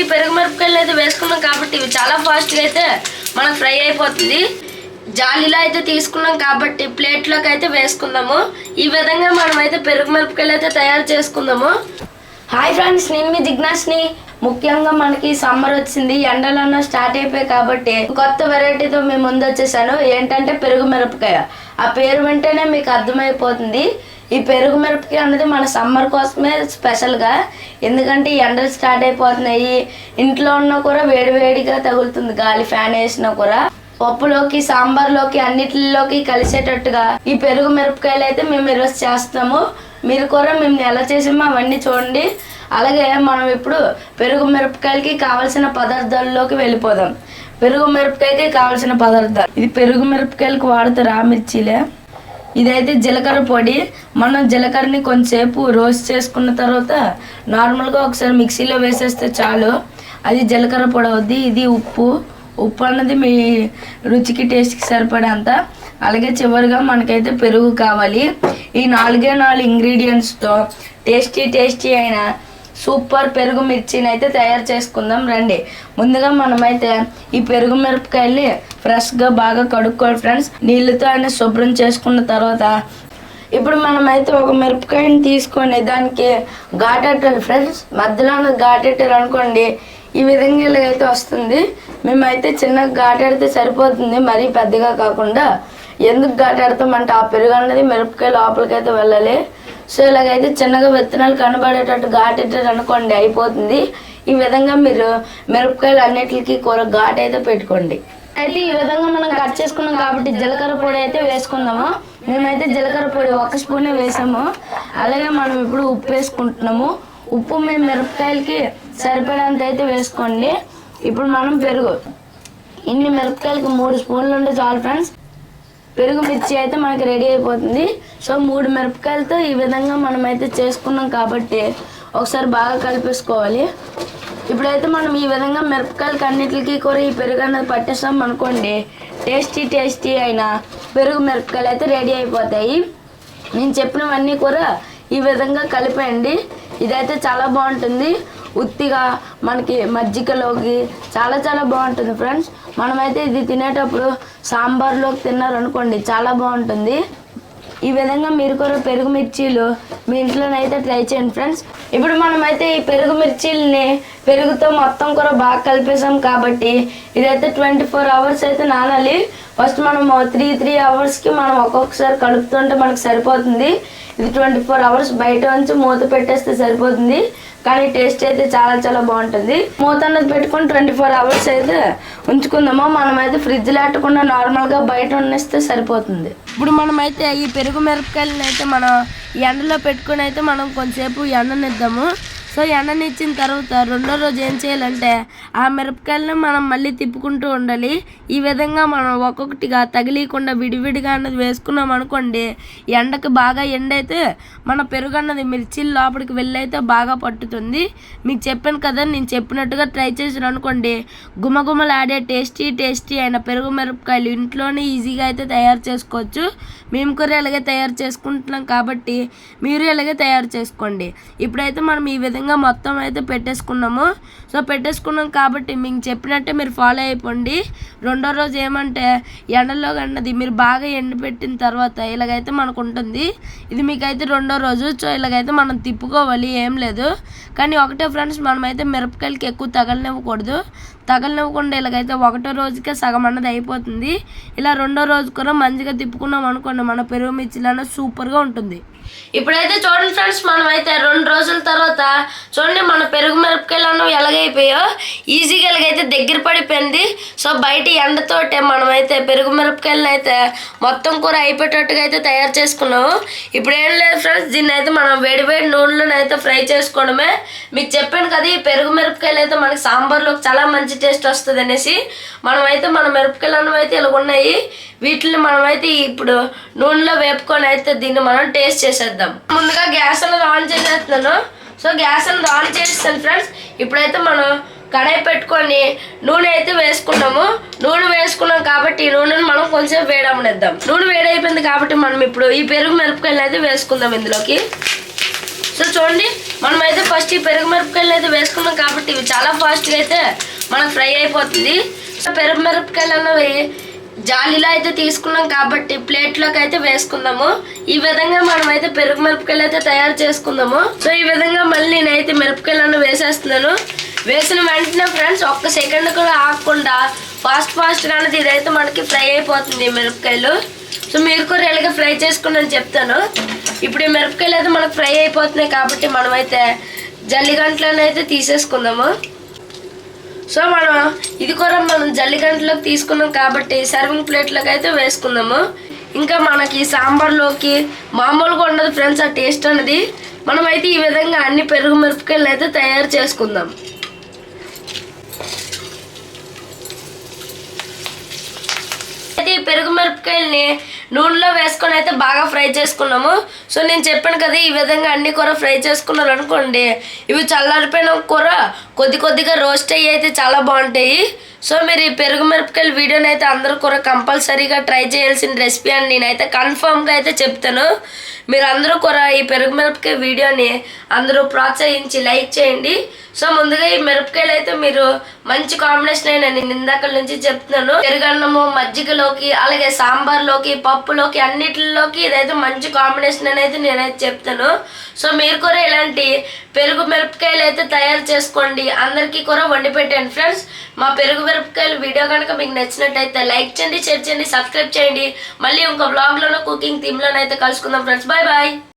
ఈ పెరుగు మిరపకాయలు అయితే వేసుకున్నాం కాబట్టి ఇవి చాలా ఫాస్ట్గా అయితే మనకు ఫ్రై అయిపోతుంది. జాలీలో అయితే తీసుకున్నాం కాబట్టి ప్లేట్లోకి అయితే వేసుకుందాము. ఈ విధంగా మనం అయితే పెరుగు మిరపకాయలు అయితే తయారు చేసుకుందాము. హాయ్ ఫ్రెండ్స్, నేను మీ జిజ్ఞాస్ని. ముఖ్యంగా మనకి సమ్మర్ వచ్చింది, ఎండలన్నా స్టార్ట్ అయిపోయాయి కాబట్టి కొత్త వెరైటీతో మేము ముందు వచ్చేసాను. ఏంటంటే పెరుగు మిరపకాయ. ఆ పేరు వెంటనే మీకు అర్థమైపోతుంది. ఈ పెరుగు మిరపకాయ అనేది మన సమ్మర్ కోసమే స్పెషల్గా. ఎందుకంటే ఎండలు స్టార్ట్ అయిపోతున్నాయి, ఇంట్లో ఉన్నా కూడా వేడివేడిగా తగులుతుంది గాలి, ఫ్యాన్ వేసినా కూడా. పప్పులోకి, సాంబార్లోకి, అన్నిటిలోకి కలిసేటట్టుగా ఈ పెరుగు మిరపకాయలు అయితే మేము ఈరోజు చేస్తాము. మీరు కూడా మేము ఎలా చేసామో అవన్నీ చూడండి. అలాగే మనం ఇప్పుడు పెరుగు మిరపకాయలకి కావాల్సిన పదార్థాల్లోకి వెళ్ళిపోదాం. పెరుగు మిరపకాయకి కావాల్సిన పదార్థాలు, ఇది పెరుగు మిరపకాయలకు వాడతారు ఆ మిర్చీలే. ఇదైతే జీలకర్ర పొడి. మనం జీలకర్రని కొంచెంసేపు రోస్ట్ చేసుకున్న తర్వాత నార్మల్గా ఒకసారి మిక్సీలో వేసేస్తే చాలు, అది జీలకర్ర పొడి అవుద్ది. ఇది ఉప్పు అన్నది మీ రుచికి, టేస్ట్కి సరిపడేంత. అలాగే చివరిగా మనకైతే పెరుగు కావాలి. ఈ 4 ఇంగ్రీడియంట్స్తో టేస్టీ అయిన సూపర్ పెరుగు మిర్చిని అయితే తయారు చేసుకుందాం రండి. ముందుగా మనమైతే ఈ పెరుగు మిరపకాయల్ని ఫ్రెష్గా బాగా కడుక్కోవాలి ఫ్రెండ్స్. నీళ్ళతో అయినా శుభ్రం చేసుకున్న తర్వాత ఇప్పుడు మనమైతే ఒక మిరపకాయని తీసుకొని దానికి ఘాటెట్టాలి ఫ్రెండ్స్. మధ్యలో ఘాటెట్టారు అనుకోండి, ఈ విధంగా ఇలాగైతే వస్తుంది. మేమైతే చిన్నగా ఘాటెడితే సరిపోతుంది, మరీ పెద్దగా కాకుండా. ఎందుకు ఘాటెడతామంటే ఆ పెరుగు అనేది మిరపకాయ లోపలికైతే వెళ్ళాలి. సో ఇలాగైతే చిన్నగా విత్తనాలు కనబడేటట్టు ఘాటెట్టారు అనుకోండి, అయిపోతుంది. ఈ విధంగా మీరు మిరపకాయలు అన్నిటికీ కూర ఘాటు అయితే పెట్టుకోండి. అయితే ఈ విధంగా మనం కట్ చేసుకున్నాం కాబట్టి జీలకర్ర పొడి అయితే వేసుకుందాము. మేమైతే జీలకర్ర పొడి 1 స్పూనే వేసాము. అలాగే మనం ఇప్పుడు ఉప్పు వేసుకుంటున్నాము. ఉప్పు మేము మిరపకాయలకి సరిపడేంత అయితే వేసుకోండి. ఇప్పుడు మనం పెరుగు, ఇన్ని మిరపకాయలకి 3 స్పూన్లు ఉంటే చాలు ఫ్రెండ్స్. పెరుగు మిర్చి అయితే మనకి రెడీ అయిపోతుంది. సో 3 మిరపకాయలతో ఈ విధంగా మనం అయితే చేసుకున్నాం కాబట్టి ఒకసారి బాగా కలిపేసుకోవాలి. ఇప్పుడైతే మనం ఈ విధంగా మిరపకాయలకి అన్నిటికీ కూడా ఈ పెరుగు అనేది పట్టేస్తాం అనుకోండి, టేస్టీ అయిన పెరుగు మిరపకాయలు అయితే రెడీ అయిపోతాయి. నేను చెప్పినవన్నీ కూడా ఈ విధంగా కలిపేయండి. ఇదైతే చాలా బాగుంటుంది. ఉత్తిగా మనకి మజ్జిగలోకి చాలా బాగుంటుంది ఫ్రెండ్స్. మనమైతే ఇది తినేటప్పుడు సాంబార్లోకి తిన్నారనుకోండి, చాలా బాగుంటుంది. ఈ విధంగా మీరు కూడా పెరుగు మిర్చీలు మీ ఇంట్లోనైతే ట్రై చేయండి ఫ్రెండ్స్. ఇప్పుడు మనమైతే ఈ పెరుగు మిర్చీలని పెరుగుతో మొత్తం కూడా బాగా కలిపేసాం కాబట్టి ఇదైతే 24 అవర్స్ అయితే నానాలి. ఫస్ట్ మనం 3 అవర్స్కి మనం ఒక్కొక్కసారి కలుపుతుంటే మనకు సరిపోతుంది. ఇది 24 అవర్స్ బయట నుంచి మూత పెట్టేస్తే సరిపోతుంది. కానీ టేస్ట్ అయితే చాలా బాగుంటుంది. మూత అన్నది పెట్టుకొని 24 అవర్స్ అయితే ఉంచుకుందాము. మనమైతే ఫ్రిడ్జ్లో పెట్టకుండా నార్మల్గా బయట ఉన్నేస్తే సరిపోతుంది. ఇప్పుడు మనమైతే ఈ పెరుగు మిరపకాయలను అయితే మనం ఎండలో పెట్టుకుని అయితే మనం కొంచెంసేపు ఎండనిద్దాము. సో ఎండనిచ్చిన తర్వాత రెండో రోజు ఏం చేయాలంటే ఆ మిరపకాయలను మనం మళ్ళీ తిప్పుకుంటూ ఉండాలి. ఈ విధంగా మనం ఒక్కొక్కటిగా తగిలికుండా విడివిడిగా అన్నది వేసుకున్నాం అనుకోండి, ఎండకి బాగా ఎండైతే మన పెరుగు అన్నది మిర్చీల లోపలికి వెళ్ళైతే బాగా పట్టుతుంది. మీకు చెప్పాను కదా, నేను చెప్పినట్టుగా ట్రై చేసాను అనుకోండి, గుమగుమలాడే టేస్టీ అయిన పెరుగు మిరపకాయలు ఇంట్లోనే ఈజీగా అయితే తయారు చేసుకోవచ్చు. మేము కూడా ఇలాగే తయారు చేసుకుంటున్నాం కాబట్టి మీరు ఇలాగే తయారు చేసుకోండి. ఇప్పుడైతే మనం ఈ విధంగా మొత్తం అయితే పెట్టేసుకున్నాము. సో పెట్టేసుకున్నాం కాబట్టి మీకు చెప్పినట్టే మీరు ఫాలో అయిపోండి. రెండో రోజు ఏమంటే ఎండలో అన్నది మీరు బాగా ఎండబెట్టిన తర్వాత ఇలాగైతే మనకు ఉంటుంది. ఇది మీకైతే రెండో రోజు. సో ఇలాగైతే మనం తిప్పుకోవాలి, ఏం లేదు. కానీ ఒకటే ఫ్రెండ్స్, మనమైతే మిరపకాయలకి ఎక్కువ తగలనివ్వకుండా ఇలాగైతే ఒకటో రోజుకే సగం అన్నది అయిపోతుంది. ఇలా రెండో రోజు కూడా మంచిగా తిప్పుకున్నాం అనుకోండి, మన పెరుగు మిర్చిలు అన్నది సూపర్గా ఉంటుంది. ఇప్పుడైతే చూడండి ఫ్రెండ్స్, మనమైతే 2 రోజుల తర్వాత చూడండి మన పెరుగు మిరపకాయలు అన్నవి ఎలాగైపోయో ఈజీగా ఎలాగైతే దగ్గర పడిపోయింది. సో బయట ఎండతోటే మనమైతే పెరుగు మిరపకాయలను అయితే మొత్తం కూర అయిపోయేటట్టుగా అయితే తయారు చేసుకున్నాము. ఇప్పుడు ఏం లేదు ఫ్రెండ్స్, దీన్ని అయితే మనం వేడి నూనెలను అయితే ఫ్రై చేసుకోవడమే. మీకు చెప్పాను కదా, ఈ పెరుగు మిరపకాయలు అయితే మనకి సాంబార్లోకి చాలా మంచి టేస్ట్ వస్తుంది అనేసి. మనమైతే మన మిరపకాయలు అన్నవి అయితే ఇలా ఉన్నాయి. వీటిని మనమైతే ఇప్పుడు నూనెలో వేపుకొని అయితే దీన్ని మనం టేస్ట్ చేసేద్దాం. ముందుగా గ్యాస్ అనేది ఆన్ చేసేస్తున్నాను. సో గ్యాస్ అనేది ఆన్ చేస్తాను ఫ్రెండ్స్. ఇప్పుడైతే మనం కడాయి పెట్టుకొని నూనె అయితే వేసుకున్నాము. నూనె వేసుకున్నాం కాబట్టి ఈ నూనెను మనం కొంచెం వేడమనిద్దాం. నూనె వేడైపోయింది కాబట్టి మనం ఇప్పుడు ఈ పెరుగు మిరపకాయలు అయితే వేసుకుందాం ఇందులోకి. సో చూడండి, మనం అయితే ఫస్ట్ ఈ పెరుగు మిరపకాయలు అయితే వేసుకున్నాం కాబట్టి ఇవి చాలా ఫాస్ట్గా అయితే మనకు ఫ్రై అయిపోతుంది. సో పెరుగు మిరపకాయలు అన్నవి జాలీలో అయితే తీసుకున్నాం కాబట్టి ప్లేట్లోకి అయితే వేసుకుందాము. ఈ విధంగా మనం అయితే పెరుగు మిరపకాయలు అయితే తయారు చేసుకుందాము. సో ఈ విధంగా మళ్ళీ నేనైతే మిరపకాయలను వేసేస్తున్నాను. వేసిన వెంటనే ఫ్రెండ్స్ ఒక్క సెకండ్ కూడా ఆగకుండా ఫాస్ట్గా అనేది ఇదైతే మనకి ఫ్రై అయిపోతుంది మిరపకాయలు. సో మీరు కూడా ఇలాగే ఫ్రై చేసుకుని నేను చెప్తాను. ఇప్పుడు ఈ మిరపకాయలు అయితే మనకు ఫ్రై అయిపోతున్నాయి కాబట్టి మనమైతే జల్లిగంటలను తీసేసుకుందాము. సో ఇది కూడా మనం జల్లిగంటలోకి తీసుకున్నాం కాబట్టి సర్వింగ్ ప్లేట్లోకి అయితే వేసుకుందాము. ఇంకా మనకి సాంబార్లోకి మామూలుగా ఉండదు ఫ్రెండ్స్ ఆ టేస్ట్ అనేది. మనమైతే ఈ విధంగా అన్ని పెరుగు మిరపకాయలను అయితే తయారు చేసుకుందాం. అయితే ఈ పెరుగు మిరపకాయల్ని నూనెలో వేసుకొని అయితే బాగా ఫ్రై చేసుకున్నాము. సో నేను చెప్పాను కదా, ఈ విధంగా అన్ని కూర ఫ్రై చేసుకున్నారు అనుకోండి, ఇవి చల్లారిపోయిన కూర కొద్దిగా రోస్ట్ అయ్యి అయితే చాలా బాగుంటాయి. సో మీరు ఈ పెరుగు మిరపకాయల వీడియోని అయితే అందరూ కూడా కంపల్సరీగా ట్రై చేయాల్సిన రెసిపీ అని నేనైతే కన్ఫర్మ్గా అయితే చెప్తాను. మీరు అందరూ కూడా ఈ పెరుగు మిరపకాయ వీడియోని అందరూ ప్రోత్సహించి లైక్ చేయండి. సో ముందుగా ఈ మిరపకాయలు అయితే మీరు మంచి కాంబినేషన్ అయినా నేను ఇందాక నుంచి చెప్తున్నాను. పెరుగన్నము మజ్జిగలోకి అలాగే సాంబార్లోకి పప్పులోకి అన్నిటిలోకి ఇదైతే మంచి కాంబినేషన్ అని అయితే నేనైతే చెప్తాను. సో మీరు కూడా ఇలాంటి పెరుగు మిరపకాయలు అయితే తయారు చేసుకోండి, అందరికీ కూడా వండి పెట్టండి ఫ్రెండ్స్. మా పెరుగు మిరపకాయలు వీడియో కనుక మీకు నచ్చినట్టయితే లైక్ చేయండి, షేర్ చేయండి, సబ్స్క్రైబ్ చేయండి. మళ్ళీ ఇంకో వ్లాగ్లోనో కుకింగ్ థీమ్లోనైతే కలుసుకుందాం ఫ్రెండ్స్. Bye bye.